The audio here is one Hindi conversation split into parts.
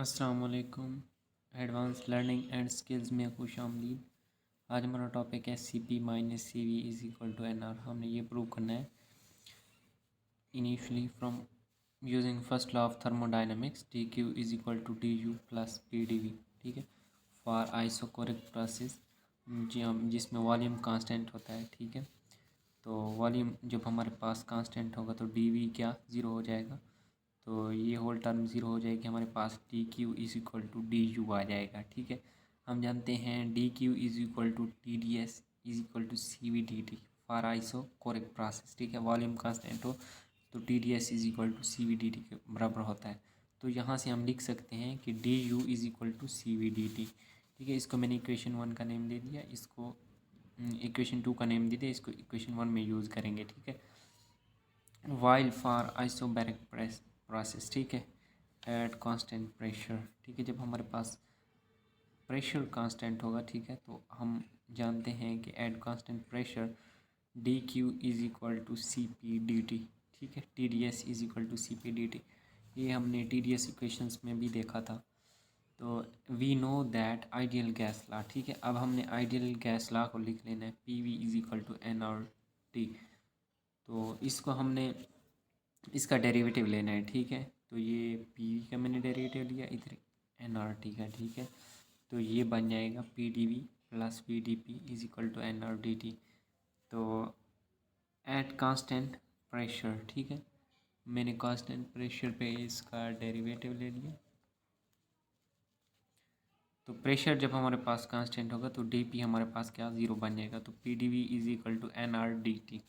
अस्सलाम वालेकुम। एडवांस लर्निंग एंड स्किल्स में खुश आमदीद। आज हमारा टॉपिक है C P minus C V is equal to N R. हमने ये प्रूव करना है initially from using first law of thermodynamics D Q is equal to D U plus P D V. ठीक है, फॉर आइसोकोरिक प्रोसेस जिसमें वॉल्यूम कांस्टेंट होता है। ठीक है, तो वॉल्यूम जब हमारे पास कांस्टेंट होगा तो डी वी क्या ज़ीरो हो जाएगा, तो ये होल टर्म ज़ीरो हो जाएगी, हमारे पास D Q is equal to D U आ जाएगा। ठीक है, हम जानते हैं D Q is equal to T D S is equal to C V D T for isochoric process. ठीक है, वॉल्यूम कांस्टेंट हो तो T D S is equal to C V D T के बराबर होता है। तो यहाँ से हम लिख सकते हैं कि D U is equal to C V D T. ठीक है, इसको मैंने इक्वेशन 1 का नेम दे दिया, इसको इक्वेशन 2 का नेम दे दिया, इसको इक्वेशन 1 में यूज़ करेंगे। ठीक है, वाइल फॉर आइसोबैरिक प्रोसेस। ठीक है, एट कांस्टेंट प्रेशर। ठीक है, जब हमारे पास प्रेशर कांस्टेंट होगा, ठीक है, तो हम जानते हैं कि at constant pressure D Q is equal to C P D T. ठीक है, T D S is equal to C P D T. ये हमने टी डी एस इक्वेशंस में भी देखा था। तो we know that ideal gas law. ठीक है, अब हमने आइडियल गैस लॉ को लिख लेना है, P V is equal to N R T. तो इसको हमने इसका डेरिवेटिव लेना है। ठीक है, तो ये पी का मैंने डेरिवेटिव लिया, इधर एन आर टी का। ठीक है, तो ये बन जाएगा P D V plus P D P is equal to N R D T. तो एट कांस्टेंट प्रेशर, ठीक है, मैंने कांस्टेंट प्रेशर पे इसका डेरिवेटिव ले लिया। तो प्रेशर जब हमारे पास कांस्टेंट होगा तो डी पी हमारे पास क्या ज़ीरो बन जाएगा, तो P D V is equal to N R D T.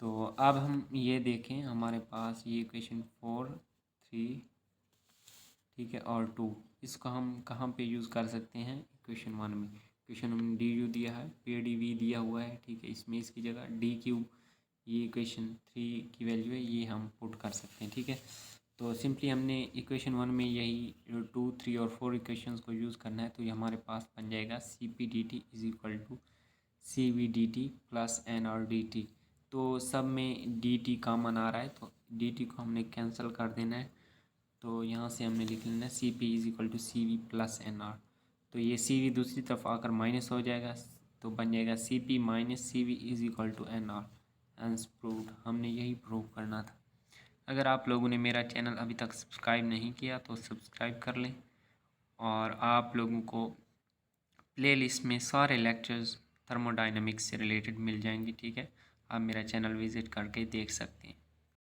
तो अब हम ये देखें, हमारे पास ये इक्वेशन 4, 3, ठीक है, और 2, इसको हम कहाँ पे यूज़ कर सकते हैं, इक्वेशन 1 में। इक्वेशन 1 में डी यू दिया है, पी डी वी दिया हुआ है। ठीक है, इसमें इसकी जगह डी क्यू, ये इक्वेशन 3 की वैल्यू है, ये हम पुट कर सकते हैं। ठीक है, तो सिंपली हमने इक्वेशन 1 में यही 2, 3 और 4 इक्वेशंस को यूज़ करना है। तो ये हमारे पास बन जाएगा C P D T is equal to C V D T plus N R D T. तो सब में डी टी कॉमन आ रहा है, तो डी टी को हमने कैंसिल कर देना है। तो यहाँ से हमने लिख लेना है C P is equal to C V plus N R. तो ये सी वी दूसरी तरफ आकर माइनस हो जाएगा, तो बन जाएगा C P minus C V is equal to N R. Hence proved. हमने यही प्रूव करना था। अगर आप लोगों ने मेरा चैनल अभी तक सब्सक्राइब नहीं किया तो सब्सक्राइब कर लें, और आप लोगों को प्लेलिस्ट में सारे लेक्चर्स थर्मोडाइनमिक्स से रिलेटेड मिल जाएंगे। ठीक है, आप मेरा चैनल विज़िट करके देख सकते हैं।